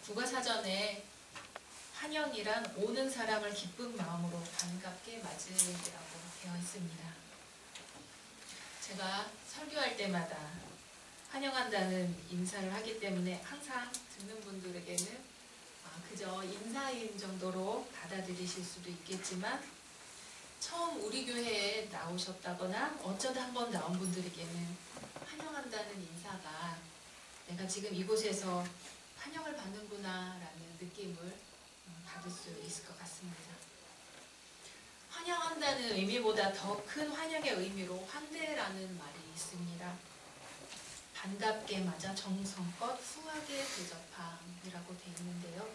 국어사전에 환영이란 오는 사람을 기쁜 마음으로 반갑게 맞으라고 되어 있습니다. 제가 설교할 때마다 환영한다는 인사를 하기 때문에 항상 듣는 분들에게는 그저 인사인 정도로 받아들이실 수도 있겠지만 처음 우리 교회에 나오셨다거나 어쩌다 한번 나온 분들에게는 환영한다는 인사가 내가 지금 이곳에서 환영을 받는구나 라는 느낌을 받을 수 있을 것 같습니다. 환영한다는 의미보다 더 큰 환영의 의미로 환대라는 말이 있습니다. 반갑게 맞아 정성껏 후하게 대접함이라고 되어 있는데요.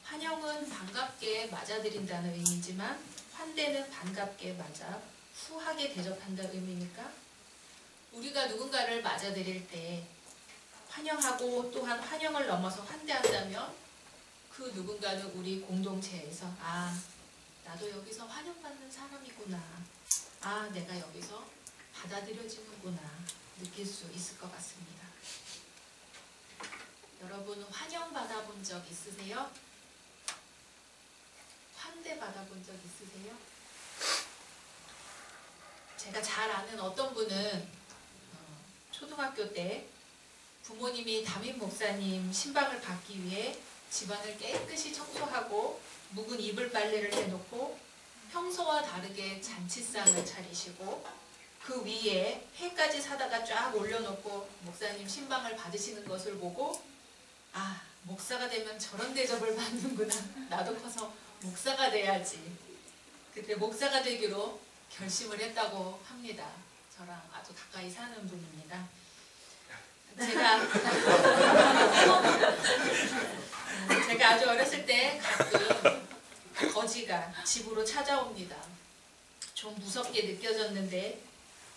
환영은 반갑게 맞아들인다는 의미지만 환대는 반갑게 맞아 후하게 대접한다는 의미니까 우리가 누군가를 맞아들일 때 환영하고 또한 환영을 넘어서 환대한다면 그 누군가는 우리 공동체에서 나도 여기서 환영받는 사람이구나, 내가 여기서 받아들여지는구나 느낄 수 있을 것 같습니다. 여러분 환영받아 본 적 있으세요? 환대 받아본 적 있으세요? 제가 잘 아는 어떤 분은 초등학교 때 부모님이 담임 목사님 신방을 받기 위해 집안을 깨끗이 청소하고 묵은 이불 빨래를 해놓고 평소와 다르게 잔치상을 차리시고 그 위에 회까지 사다가 쫙 올려놓고 목사님 신방을 받으시는 것을 보고 목사가 되면 저런 대접을 받는구나, 나도 커서 목사가 돼야지. 그때 목사가 되기로 결심을 했다고 합니다. 저랑 아주 가까이 사는 분입니다. 제가 아주 어렸을 때 가끔 거지가 집으로 찾아옵니다. 좀 무섭게 느껴졌는데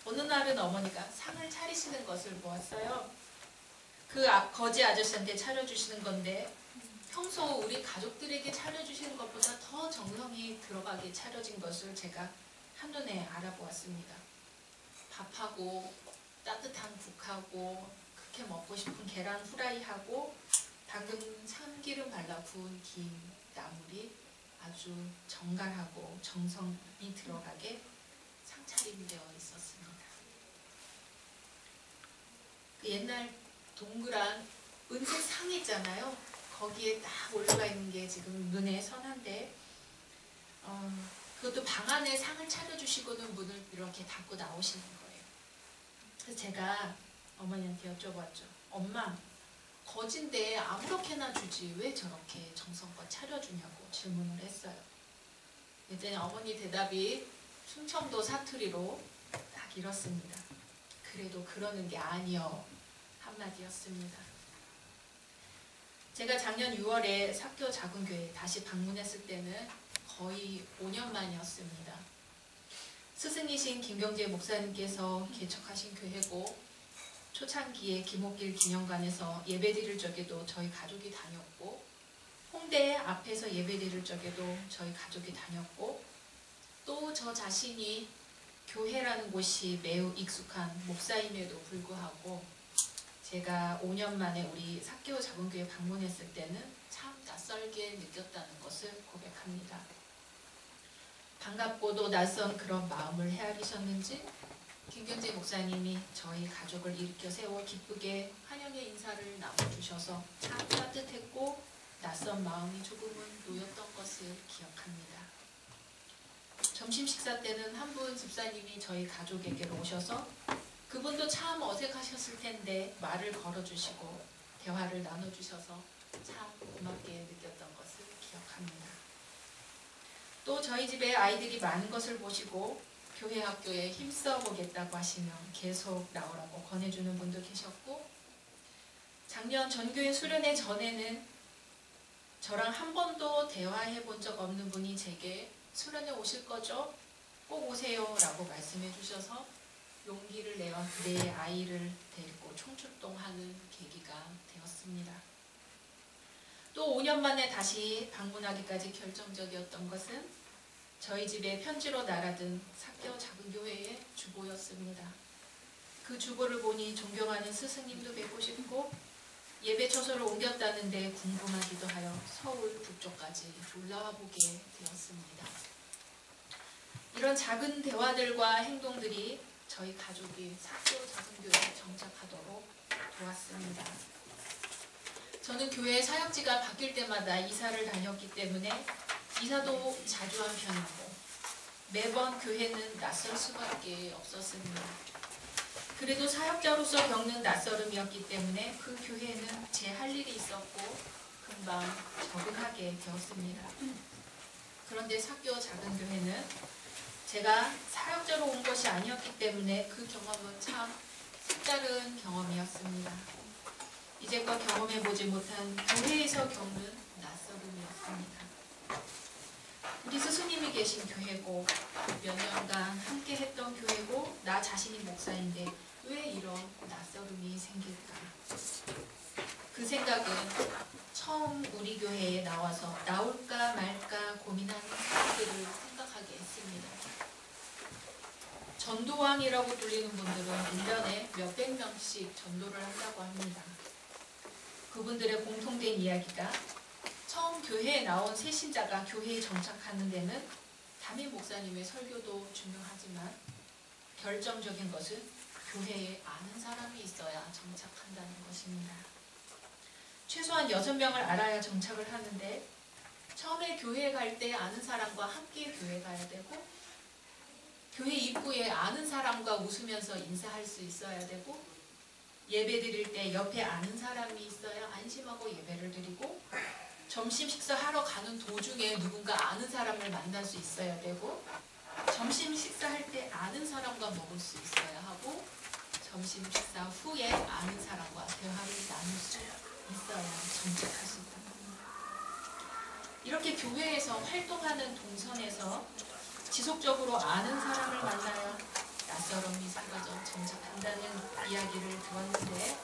어느 날은 어머니가 상을 차리시는 것을 보았어요. 그 거지 아저씨한테 차려주시는 건데 평소 우리 가족들에게 차려주시는 것보다 더 정성이 들어가게 차려진 것을 제가 한눈에 알아보았습니다. 밥하고 따뜻한 국하고 그렇게 먹고 싶은 계란 후라이하고 방금 참기름 발라 구운 김 나물이 아주 정갈하고 정성이 들어가게 상차림되어 있었습니다. 그 옛날 동그란 은색 상 있잖아요. 거기에 딱 올라가 있는 게 지금 눈에 선한데 그것도 방 안에 상을 차려주시고는 문을 이렇게 닫고 나오시는 거예요. 그래서 제가 어머니한테 여쭤봤죠. 엄마, 거진데 아무렇게나 주지 왜 저렇게 정성껏 차려주냐고 질문을 했어요. 그랬더니 어머니 대답이 충청도 사투리로 딱 이렇습니다. 그래도 그러는 게 아니여 한마디였습니다. 제가 작년 6월에 사교 작은교회 다시 방문했을 때는 거의 5년 만이었습니다. 스승이신 김경재 목사님께서 개척하신 교회고 초창기에 김옥길 기념관에서 예배드릴 적에도 저희 가족이 다녔고 홍대 앞에서 예배드릴 적에도 저희 가족이 다녔고 또 저 자신이 교회라는 곳이 매우 익숙한 목사임에도 불구하고 제가 5년 만에 우리 사교 작은교회 방문했을 때는 참 낯설게 느꼈다는 것을 고백합니다. 반갑고도 낯선 그런 마음을 헤아리셨는지 김경재 목사님이 저희 가족을 일으켜 세워 기쁘게 환영의 인사를 나눠주셔서 참 따뜻했고 낯선 마음이 조금은 놓였던 것을 기억합니다. 점심 식사 때는 한 분 집사님이 저희 가족에게로 오셔서 그분도 참 어색하셨을 텐데 말을 걸어주시고 대화를 나눠주셔서 참 고맙게 느꼈던 것을 기억합니다. 또 저희 집에 아이들이 많은 것을 보시고 교회 학교에 힘써 보겠다고 하시면 계속 나오라고 권해주는 분도 계셨고 작년 전교회 수련회 전에는 저랑 한 번도 대화해 본 적 없는 분이 제게 수련회 오실 거죠? 꼭 오세요 라고 말씀해 주셔서 용기를 내어 내 아이를 데리고 총출동하는 계기가 되었습니다. 또 5년 만에 다시 방문하기까지 결정적이었던 것은 저희 집에 편지로 날아든 사교 작은교회의 주보였습니다. 그 주보를 보니 존경하는 스승님도 뵙고 싶고 예배 처소를 옮겼다는데 궁금하기도 하여 서울 북쪽까지 올라와 보게 되었습니다. 이런 작은 대화들과 행동들이 저희 가족이 사교 작은교회에 정착하도록 도왔습니다. 저는 교회 사역지가 바뀔 때마다 이사를 다녔기 때문에 이사도 자주 한 편이고 매번 교회는 낯설 수밖에 없었습니다. 그래도 사역자로서 겪는 낯설음이었기 때문에 그 교회에는 제 할 일이 있었고 금방 적응하게 되었습니다. 그런데 사교 작은 교회는 제가 사역자로 온 것이 아니었기 때문에 그 경험은 참 색다른 경험이었습니다. 이제껏 경험해보지 못한 교회에서 겪는 낯설음이었습니다. 우리 스승님이 계신 교회고 몇 년간 함께 했던 교회고 나 자신이 목사인데 왜 이런 낯설음이 생길까? 그 생각은 처음 우리 교회에 나와서 나올까 말까 고민하는 사람들을 생각하게 했습니다. 전도왕이라고 불리는 분들은 1년에 몇백 명씩 전도를 한다고 합니다. 그분들의 공통된 이야기가 처음 교회에 나온 새 신자가 교회에 정착하는 데는 담임 목사님의 설교도 중요하지만 결정적인 것은 교회에 아는 사람이 있어야 정착한다는 것입니다. 최소한 6명을 알아야 정착을 하는데 처음에 교회에 갈 때 아는 사람과 함께 교회 가야 되고 교회 입구에 아는 사람과 웃으면서 인사할 수 있어야 되고 예배 드릴 때 옆에 아는 사람이 있어야 안심하고 예배를 드리고 점심 식사하러 가는 도중에 누군가 아는 사람을 만날 수 있어야 되고 점심 식사할 때 아는 사람과 먹을 수 있어야 하고 점심 식사 후에 아는 사람과 대화를 나눌 수 있어야 정착할 수 있다. 이렇게 교회에서 활동하는 동선에서 지속적으로 아는 사람을 만나야 낯설음이 사라져 정착한다는 이야기를 들었는데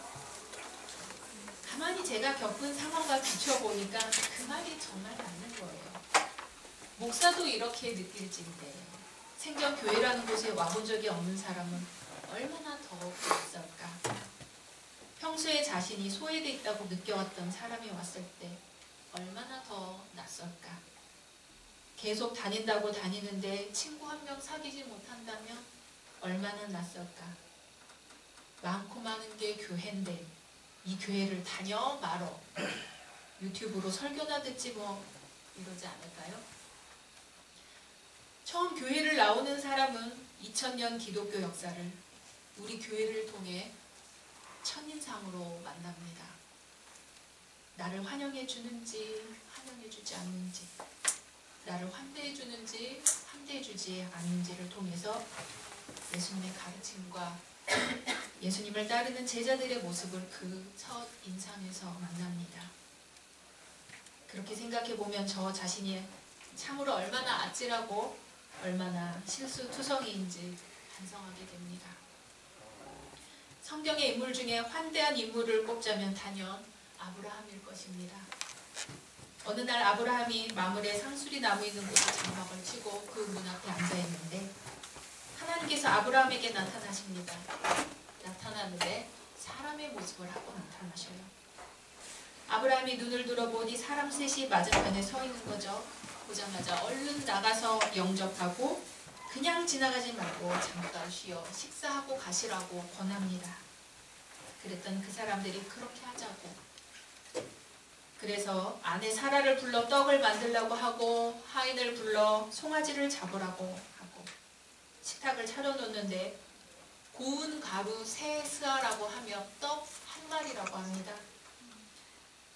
가만히 제가 겪은 상황과 비춰보니까 그 말이 정말 맞는 거예요. 목사도 이렇게 느낄진데 생전교회라는 곳에 와본 적이 없는 사람은 얼마나 더 낯설까. 평소에 자신이 소외돼 있다고 느껴왔던 사람이 왔을 때 얼마나 더 낯설까. 계속 다닌다고 다니는데 친구 한 명 사귀지 못한다면 얼마나 낯설까. 많고 많은 게 교회인데 이 교회를 다녀 말어. 유튜브로 설교나 듣지 뭐 이러지 않을까요? 처음 교회를 나오는 사람은 2000년 기독교 역사를 우리 교회를 통해 첫인상으로 만납니다. 나를 환영해 주는지 환영해 주지 않는지 나를 환대해 주는지 환대해 주지 않는지를 통해서 예수님의 가르침과 예수님을 따르는 제자들의 모습을 그 첫 인상에서 만납니다. 그렇게 생각해보면 저 자신이 참으로 얼마나 아찔하고 얼마나 실수투성이인지 반성하게 됩니다. 성경의 인물 중에 환대한 인물을 꼽자면 단연 아브라함일 것입니다. 어느 날 아브라함이 마물에 상수리 나무 있는 곳에 장막을 치고 그 문 앞에 앉아있는데 하나님께서 아브라함에게 나타나십니다. 나타나는데 사람의 모습을 하고 나타나셔요. 아브라함이 눈을 들어보니 사람 셋이 맞은편에 서 있는 거죠. 보자마자 얼른 나가서 영접하고 그냥 지나가지 말고 잠깐 쉬어 식사하고 가시라고 권합니다. 그랬던 그 사람들이 그렇게 하자고. 그래서 아내 사라를 불러 떡을 만들라고 하고 하인을 불러 송아지를 잡으라고 하고 식탁을 차려놓는데 고운 가루 세 스아라고 하며 떡 한 마리라고 합니다.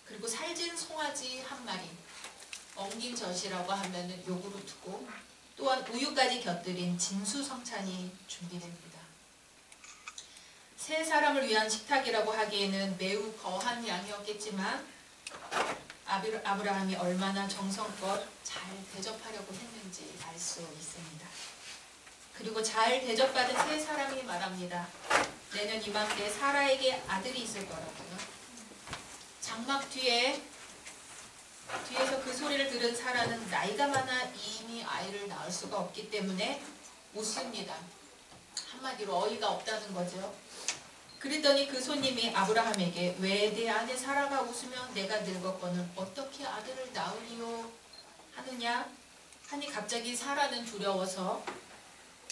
그리고 살진 송아지 한 마리, 엉긴 젖이라고 하면 요구르트고 또한 우유까지 곁들인 진수성찬이 준비됩니다. 세 사람을 위한 식탁이라고 하기에는 매우 거한 양이었겠지만 아브라함이 얼마나 정성껏 잘 대접하려고 했는지 알 수 있습니다. 그리고 잘 대접받은 세 사람이 말합니다. 내년 이맘때 사라에게 아들이 있을 거라고요. 장막 뒤에서 그 소리를 들은 사라는 나이가 많아 이미 아이를 낳을 수가 없기 때문에 웃습니다. 한마디로 어이가 없다는 거죠. 그랬더니 그 손님이 아브라함에게 왜 내 아내 사라가 웃으며 내가 늙었거늘 어떻게 아들을 낳으리요 하느냐 하니 갑자기 사라는 두려워서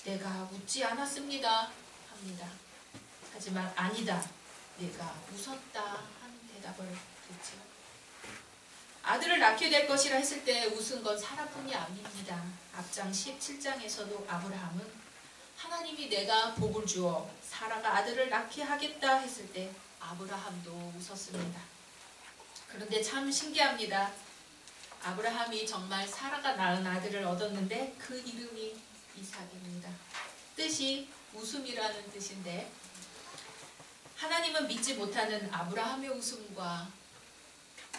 내가 웃지 않았습니다 합니다. 하지만 아니다 내가 웃었다 하는 대답을 듣죠. 아들을 낳게 될 것이라 했을 때 웃은 건 사라뿐이 아닙니다. 앞장 17장에서도 아브라함은 하나님이 내가 복을 주어 사라가 아들을 낳게 하겠다 했을 때 아브라함도 웃었습니다. 그런데 참 신기합니다. 아브라함이 정말 사라가 낳은 아들을 얻었는데 그 이름이 이삭입니다. 뜻이 웃음이라는 뜻인데 하나님은 믿지 못하는 아브라함의 웃음과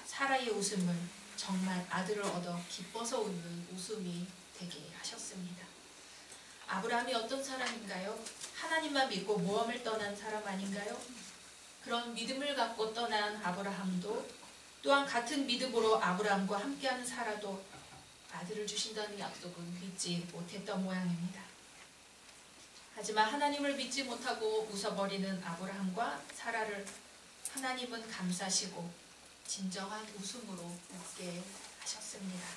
사라의 웃음을 정말 아들을 얻어 기뻐서 웃는 웃음이 되게 하셨습니다. 아브라함이 어떤 사람인가요? 하나님만 믿고 모험을 떠난 사람 아닌가요? 그런 믿음을 갖고 떠난 아브라함도 또한 같은 믿음으로 아브라함과 함께하는 사라도 아들을 주신다는 약속은 믿지 못했던 모양입니다. 하지만 하나님을 믿지 못하고 웃어버리는 아브라함과 사라를 하나님은 감싸시고 진정한 웃음으로 웃게 하셨습니다.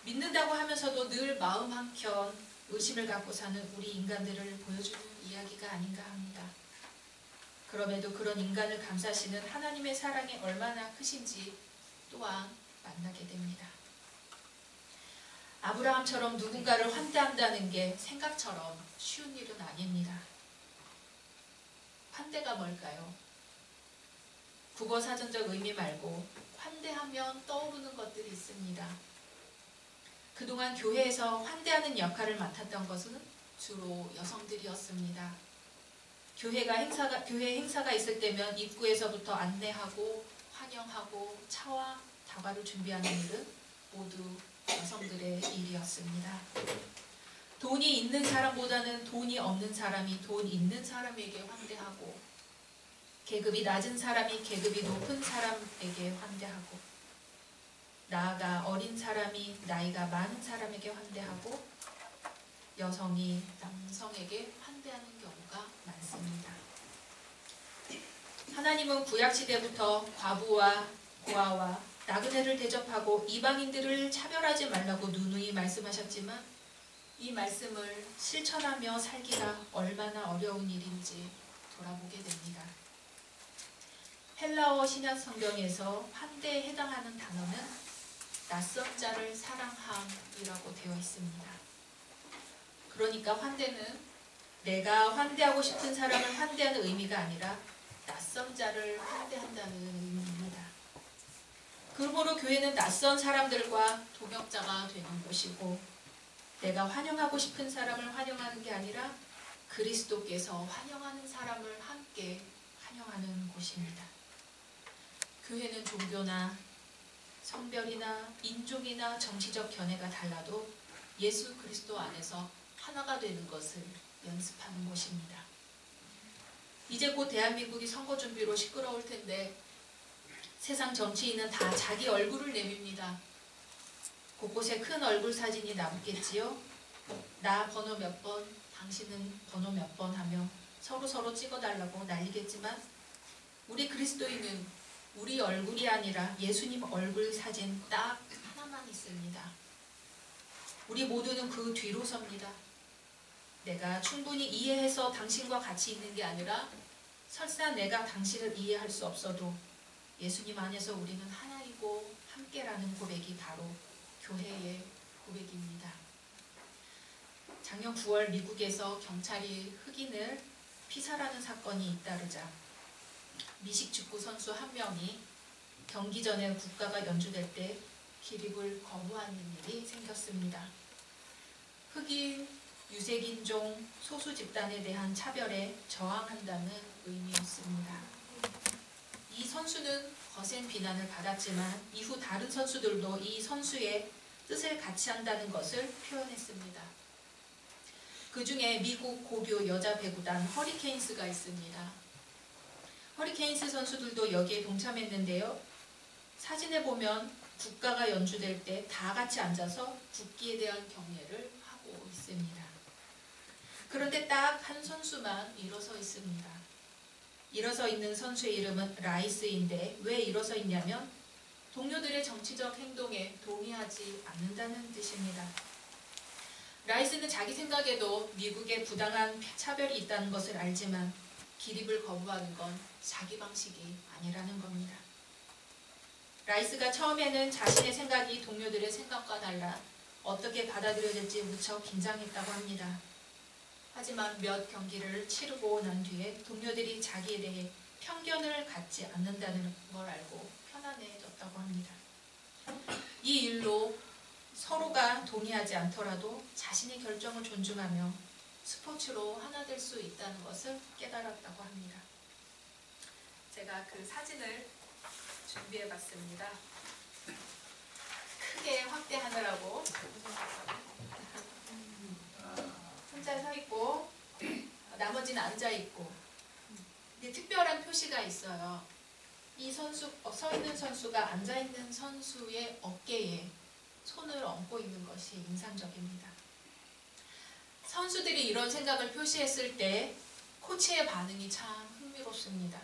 믿는다고 하면서도 늘 마음 한켠 의심을 갖고 사는 우리 인간들을 보여주는 이야기가 아닌가 합니다. 그럼에도 그런 인간을 감싸시는 하나님의 사랑이 얼마나 크신지 또한 만나게 됩니다. 아브라함처럼 누군가를 환대한다는 게 생각처럼 쉬운 일은 아닙니다. 환대가 뭘까요? 국어사전적 의미 말고 환대하면 떠오르는 것들이 있습니다. 그동안 교회에서 환대하는 역할을 맡았던 것은 주로 여성들이었습니다. 교회 행사가 있을 때면 입구에서부터 안내하고 환영하고 차와 다과를 준비하는 일은 모두 여성들의 일이었습니다. 돈이 있는 사람보다는 돈이 없는 사람이 돈 있는 사람에게 환대하고 계급이 낮은 사람이 계급이 높은 사람에게 환대하고 나아가 어린 사람이 나이가 많은 사람에게 환대하고 여성이 남성에게 환대하는 경우가 많습니다. 하나님은 구약시대부터 과부와 고아와 나그네를 대접하고 이방인들을 차별하지 말라고 누누이 말씀하셨지만 이 말씀을 실천하며 살기가 얼마나 어려운 일인지 돌아보게 됩니다. 헬라어 신약 성경에서 환대에 해당하는 단어는 낯선 자를 사랑함이라고 되어 있습니다. 그러니까 환대는 내가 환대하고 싶은 사람을 환대하는 의미가 아니라 낯선 자를 환대한다는 의미입니다. 그러므로 교회는 낯선 사람들과 동역자가 되는 곳이고 내가 환영하고 싶은 사람을 환영하는 게 아니라 그리스도께서 환영하는 사람을 함께 환영하는 곳입니다. 교회는 종교나 성별이나 인종이나 정치적 견해가 달라도 예수 그리스도 안에서 하나가 되는 것을 연습하는 곳입니다. 이제 곧 대한민국이 선거 준비로 시끄러울 텐데 세상 정치인은 다 자기 얼굴을 내밉니다. 곳곳에 큰 얼굴 사진이 남겠지요. 나 번호 몇 번, 당신은 번호 몇 번 하며 서로 찍어달라고 난리겠지만 우리 그리스도인은 우리 얼굴이 아니라 예수님 얼굴 사진 딱 하나만 있습니다. 우리 모두는 그 뒤로 섭니다. 내가 충분히 이해해서 당신과 같이 있는 게 아니라 설사 내가 당신을 이해할 수 없어도 예수님 안에서 우리는 하나이고 함께라는 고백이 바로 교회의 고백입니다. 작년 9월 미국에서 경찰이 흑인을 피살하는 사건이 잇따르자 미식축구 선수 한 명이 경기 전에 국가가 연주될 때 기립을 거부하는 일이 생겼습니다. 흑인, 유색인종, 소수 집단에 대한 차별에 저항한다는 의미였습니다. 이 선수는 거센 비난을 받았지만 이후 다른 선수들도 이 선수의 뜻을 같이 한다는 것을 표현했습니다. 그 중에 미국 고교 여자 배구단 허리케인스가 있습니다. 허리케인스 선수들도 여기에 동참했는데요. 사진에 보면 국가가 연주될 때 다 같이 앉아서 국기에 대한 경례를 하고 있습니다. 그런데 딱 한 선수만 일어서 있습니다. 일어서 있는 선수의 이름은 라이스인데 왜 일어서 있냐면 동료들의 정치적 행동에 동의하지 않는다는 뜻입니다. 라이스는 자기 생각에도 미국에 부당한 차별이 있다는 것을 알지만 기립을 거부하는 건 자기 방식이 아니라는 겁니다. 라이스가 처음에는 자신의 생각이 동료들의 생각과 달라 어떻게 받아들여질지 무척 긴장했다고 합니다. 하지만 몇 경기를 치르고 난 뒤에 동료들이 자기에 대해 편견을 갖지 않는다는 걸 알고 편안해졌다고 합니다. 이 일로 서로가 동의하지 않더라도 자신의 결정을 존중하며 스포츠로 하나 될 수 있다는 것을 깨달았다고 합니다. 제가 그 사진을 준비해봤습니다. 크게 확대하느라고 혼자 서 있고 나머지는 앉아 있고, 근데 특별한 표시가 있어요. 이 선수 서 있는 선수가 앉아 있는 선수의 어깨에 손을 얹고 있는 것이 인상적입니다. 선수들이 이런 생각을 표시했을 때 코치의 반응이 참 흥미롭습니다.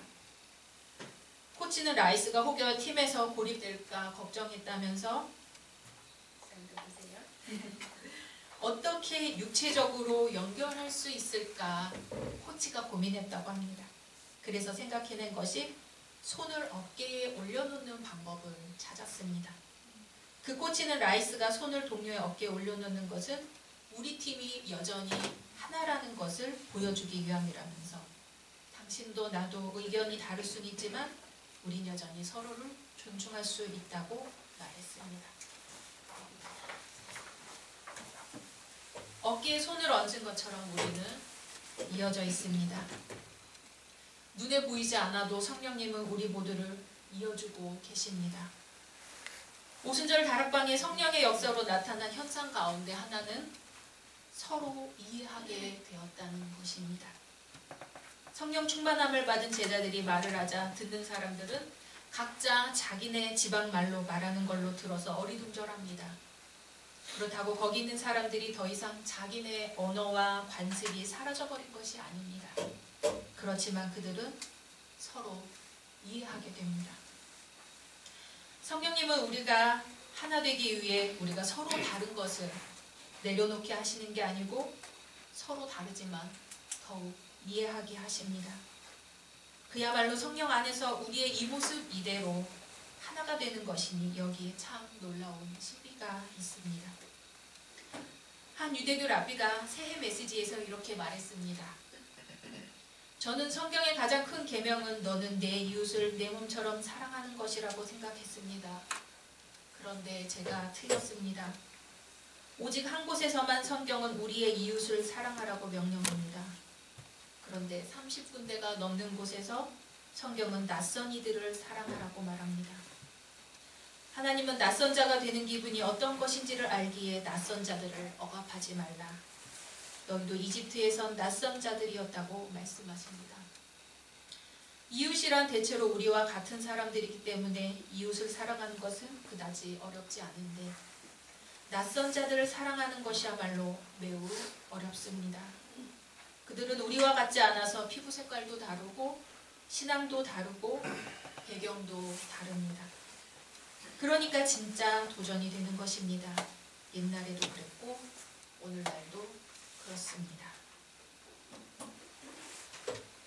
코치는 라이스가 혹여 팀에서 고립될까 걱정했다면서 어떻게 육체적으로 연결할 수 있을까 코치가 고민했다고 합니다. 그래서 생각해낸 것이 손을 어깨에 올려놓는 방법을 찾았습니다. 그 코치는 라이스가 손을 동료의 어깨에 올려놓는 것은 우리 팀이 여전히 하나라는 것을 보여주기 위함이라면서 당신도 나도 의견이 다를 수는 있지만 우린 여전히 서로를 존중할 수 있다고 말했습니다. 어깨에 손을 얹은 것처럼 우리는 이어져 있습니다. 눈에 보이지 않아도 성령님은 우리 모두를 이어주고 계십니다. 오순절 다락방의 성령의 역사로 나타난 현상 가운데 하나는 서로 이해하게 되었다는 것입니다. 성령 충만함을 받은 제자들이 말을 하자 듣는 사람들은 각자 자기네 지방 말로 말하는 걸로 들어서 어리둥절합니다. 그렇다고 거기 있는 사람들이 더 이상 자기네 언어와 관습이 사라져버린 것이 아닙니다. 그렇지만 그들은 서로 이해하게 됩니다. 성령님은 우리가 하나 되기 위해 우리가 서로 다른 것을 내려놓게 하시는 게 아니고 서로 다르지만 더욱 이해하게 하십니다. 그야말로 성령 안에서 우리의 이 모습 이대로 하나가 되는 것이니 여기에 참 놀라운 신비가 있습니다. 한 유대교 랍비가 새해 메시지에서 이렇게 말했습니다. 저는 성경의 가장 큰 계명은 너는 내 이웃을 내 몸처럼 사랑하는 것이라고 생각했습니다. 그런데 제가 틀렸습니다. 오직 한 곳에서만 성경은 우리의 이웃을 사랑하라고 명령합니다. 그런데 30군데가 넘는 곳에서 성경은 낯선 이들을 사랑하라고 말합니다. 하나님은 낯선 자가 되는 기분이 어떤 것인지를 알기에 낯선 자들을 억압하지 말라. 너희도 이집트에선 낯선 자들이었다고 말씀하십니다. 이웃이란 대체로 우리와 같은 사람들이기 때문에 이웃을 사랑하는 것은 그다지 어렵지 않은데 낯선 자들을 사랑하는 것이야말로 매우 어렵습니다. 그들은 우리와 같지 않아서 피부 색깔도 다르고 신앙도 다르고 배경도 다릅니다. 그러니까 진짜 도전이 되는 것입니다. 옛날에도 그랬고 오늘날도 그렇습니다.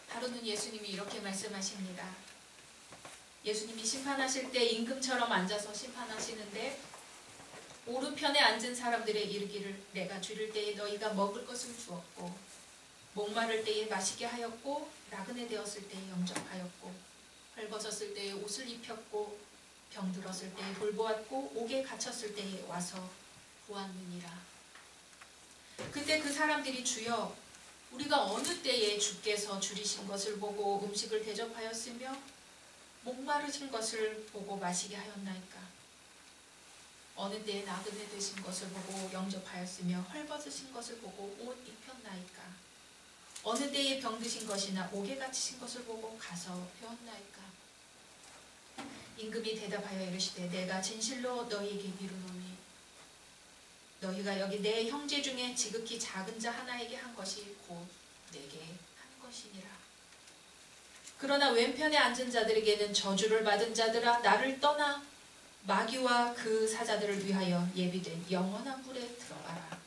하루는 예수님이 이렇게 말씀하십니다. 예수님이 심판하실 때 임금처럼 앉아서 심판하시는데 오른편에 앉은 사람들에 이르기를 내가 줄일 때에 너희가 먹을 것을 주었고 목마를 때에 마시게 하였고 나그네 되었을 때에 영접하였고 헐벗었을 때에 옷을 입혔고 병들었을 때에 돌보았고 옥에 갇혔을 때에 와서 보았느니라. 그때 그 사람들이 주여 우리가 어느 때에 주께서 줄이신 것을 보고 음식을 대접하였으며 목마르신 것을 보고 마시게 하였나이까. 어느 때에 나그네 되신 것을 보고 영접하였으며 헐벗으신 것을 보고 옷 입혔나이까. 어느 때에 병드신 것이나 옥에 갇히신 것을 보고 가서 배웠나이까. 임금이 대답하여 이르시되 내가 진실로 너희에게 이르노니 너희가 여기 내 형제 중에 지극히 작은 자 하나에게 한 것이 곧 내게 한 것이니라. 그러나 왼편에 앉은 자들에게는 저주를 받은 자들아 나를 떠나 마귀와 그 사자들을 위하여 예비된 영원한 불에 들어가라.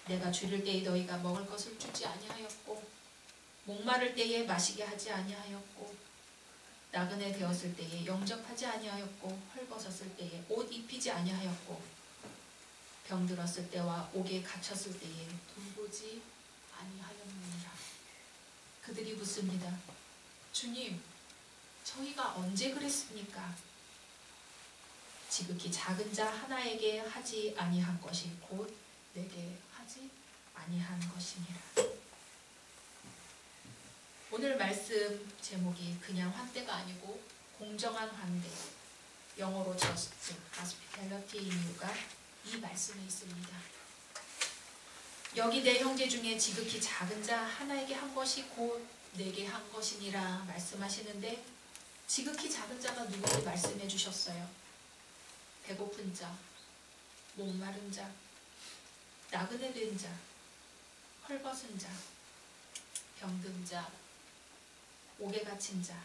내가 줄일 때에 너희가 먹을 것을 주지 아니하였고 목마를 때에 마시게 하지 아니하였고 나그네 되었을 때에 영접하지 아니하였고 헐벗었을 때에 옷 입히지 아니하였고 병들었을 때와 옥에 갇혔을 때에 돌보지 아니하였느니라. 그들이 묻습니다. 주님, 저희가 언제 그랬습니까? 지극히 작은 자 하나에게 하지 아니한 것이 곧 내게 하지 아니한 것이니라. 오늘 말씀 제목이 그냥 환대가 아니고 공정한 환대, 영어로 just hospitality인 이유가 이 말씀에 있습니다. 여기 내 형제 중에 지극히 작은 자 하나에게 한 것이 곧 내게 한 것이니라 말씀하시는데 지극히 작은 자가 누군지 말씀해 주셨어요. 배고픈 자, 목마른 자, 나그네 된 자, 헐벗은 자, 병든 자, 옥에 갇힌 자,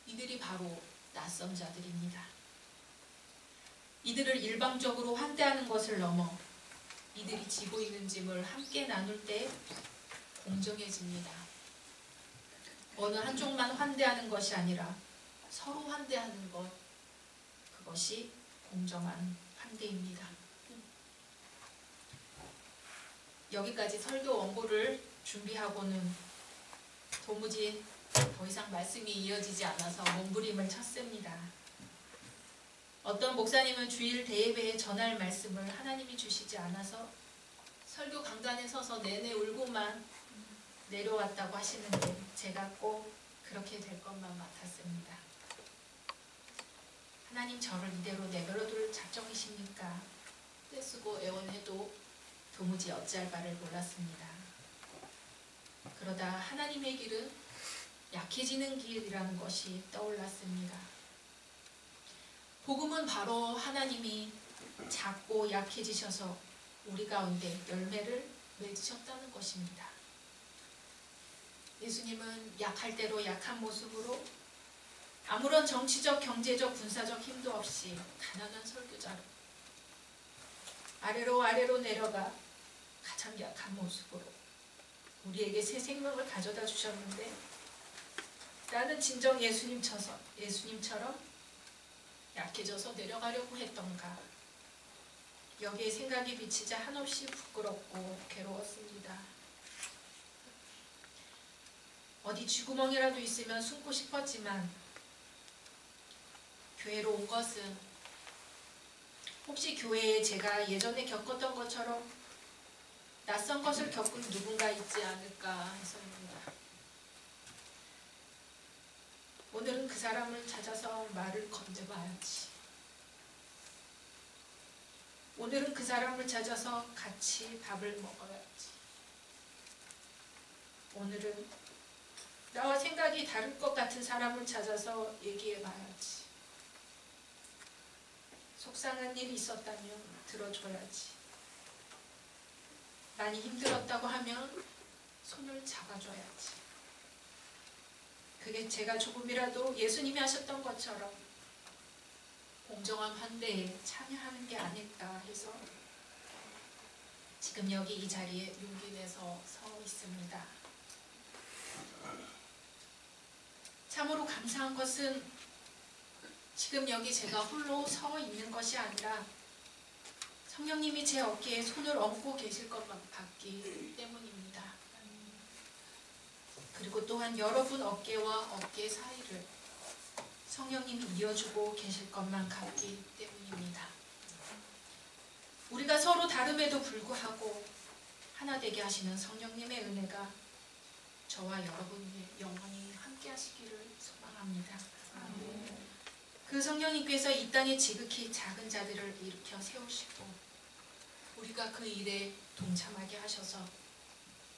이들이 바로 낯선 자들입니다. 이들을 일방적으로 환대하는 것을 넘어 이들이 지고 있는 짐을 함께 나눌 때 공정해집니다. 어느 한쪽만 환대하는 것이 아니라 서로 환대하는 것, 그것이 공정한 환대입니다. 여기까지 설교 원고를 준비하고는 도무지 더 이상 말씀이 이어지지 않아서 몸부림을 쳤습니다. 어떤 목사님은 주일 대예배에 전할 말씀을 하나님이 주시지 않아서 설교 강단에 서서 내내 울고만 내려왔다고 하시는데 제가 꼭 그렇게 될 것만 같았습니다. 하나님 저를 이대로 내버려둘 작정이십니까? 떼쓰고 애원해도 도무지 어찌할 바를 몰랐습니다. 그러다 하나님의 길은 약해지는 길이라는 것이 떠올랐습니다. 복음은 바로 하나님이 작고 약해지셔서 우리 가운데 열매를 맺으셨다는 것입니다. 예수님은 약할 대로 약한 모습으로 아무런 정치적, 경제적, 군사적 힘도 없이 가난한 설교자로 아래로 내려가 가장 약한 모습으로 우리에게 새 생명을 가져다 주셨는데 나는 진정 예수님처럼 약해져서 내려가려고 했던가. 여기에 생각이 비치자 한없이 부끄럽고 괴로웠습니다. 어디 쥐구멍이라도 있으면 숨고 싶었지만 교회로 온 것은 혹시 교회에 제가 예전에 겪었던 것처럼 낯선 것을 겪은 누군가 있지 않을까 해서입니다. 오늘은 그 사람을 찾아서 말을 건네봐야지. 오늘은 그 사람을 찾아서 같이 밥을 먹어야지. 오늘은 나와 생각이 다를 것 같은 사람을 찾아서 얘기해봐야지. 속상한 일이 있었다면 들어줘야지. 많이 힘들었다고 하면 손을 잡아줘야지. 그게 제가 조금이라도 예수님이 하셨던 것처럼 공정한 환대에 참여하는 게 아닐까 해서 지금 여기 이 자리에 용기 내서 서 있습니다. 참으로 감사한 것은 지금 여기 제가 홀로 서 있는 것이 아니라 성령님이 제 어깨에 손을 얹고 계실 것만 같기 때문입니다. 그리고 또한 여러분 어깨와 어깨 사이를 성령님이 이어주고 계실 것만 같기 때문입니다. 우리가 서로 다름에도 불구하고 하나 되게 하시는 성령님의 은혜가 저와 여러분이 영원히 함께 하시기를 소망합니다. 그 성령님께서 이 땅에 지극히 작은 자들을 일으켜 세우시고 우리가 그 일에 동참하게 하셔서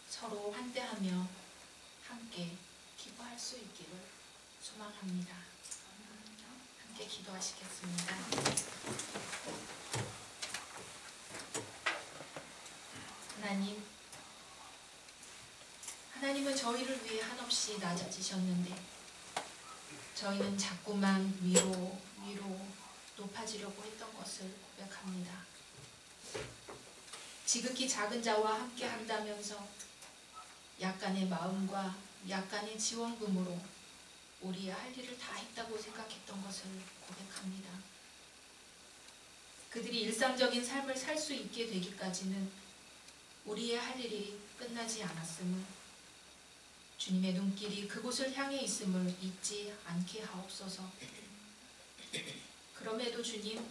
서로 환대하며 함께 기도할 수 있기를 소망합니다. 함께 기도하시겠습니다. 하나님은 저희를 위해 한없이 낮아지셨는데 저희는 자꾸만 위로 높아지려고 했던 것을 고백합니다. 지극히 작은 자와 함께 한다면서 약간의 마음과 약간의 지원금으로 우리의 할 일을 다 했다고 생각했던 것을 고백합니다. 그들이 일상적인 삶을 살 수 있게 되기까지는 우리의 할 일이 끝나지 않았음을, 주님의 눈길이 그곳을 향해 있음을 잊지 않게 하옵소서. 그럼에도 주님,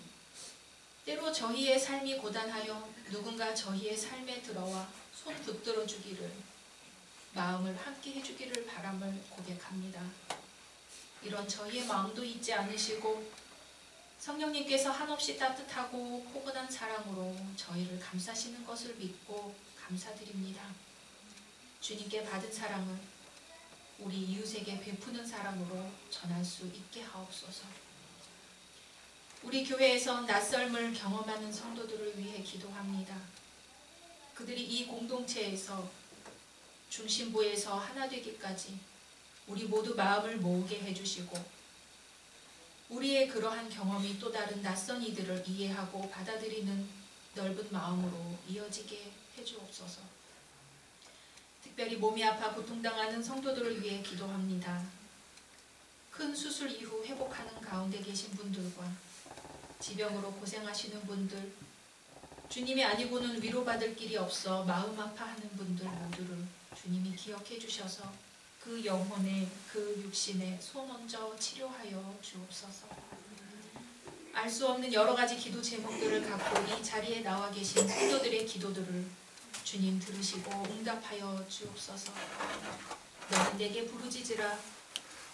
때로 저희의 삶이 고단하여 누군가 저희의 삶에 들어와 손 붙들어 주기를, 마음을 함께 해주기를 바람을 고백합니다. 이런 저희의 마음도 잊지 않으시고 성령님께서 한없이 따뜻하고 포근한 사랑으로 저희를 감싸시는 것을 믿고 감사드립니다. 주님께 받은 사랑을 우리 이웃에게 베푸는 사랑으로 전할 수 있게 하옵소서. 우리 교회에서 낯설음을 경험하는 성도들을 위해 기도합니다. 그들이 이 공동체에서 중심부에서 하나 되기까지 우리 모두 마음을 모으게 해주시고 우리의 그러한 경험이 또 다른 낯선 이들을 이해하고 받아들이는 넓은 마음으로 이어지게 해주옵소서. 특별히 몸이 아파 고통당하는 성도들을 위해 기도합니다. 큰 수술 이후 회복하는 가운데 계신 분들과 지병으로 고생하시는 분들, 주님이 아니고는 위로받을 길이 없어 마음 아파하는 분들 모두를 주님이 기억해 주셔서 그 영혼에, 그 육신에 손 얹어 치료하여 주옵소서. 알 수 없는 여러 가지 기도 제목들을 갖고 이 자리에 나와 계신 성도들의 기도들을 주님 들으시고 응답하여 주옵소서. 너는 내게 부르짖으라.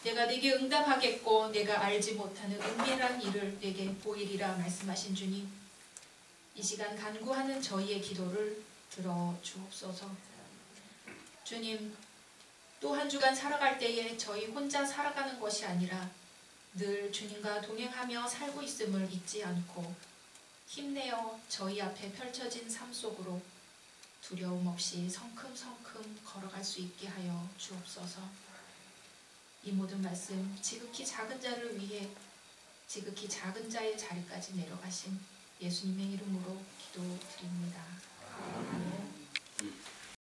내가 내게 응답하겠고 내가 알지 못하는 은밀한 일을 내게 보이리라 말씀하신 주님, 이 시간 간구하는 저희의 기도를 들어 주옵소서. 주님, 또 한 주간 살아갈 때에 저희 혼자 살아가는 것이 아니라 늘 주님과 동행하며 살고 있음을 잊지 않고 힘내어 저희 앞에 펼쳐진 삶 속으로 두려움 없이 성큼성큼 걸어갈 수 있게 하여 주옵소서. 이 모든 말씀 지극히 작은 자를 위해 지극히 작은 자의 자리까지 내려가신 예수님의 이름으로 기도드립니다. 아멘.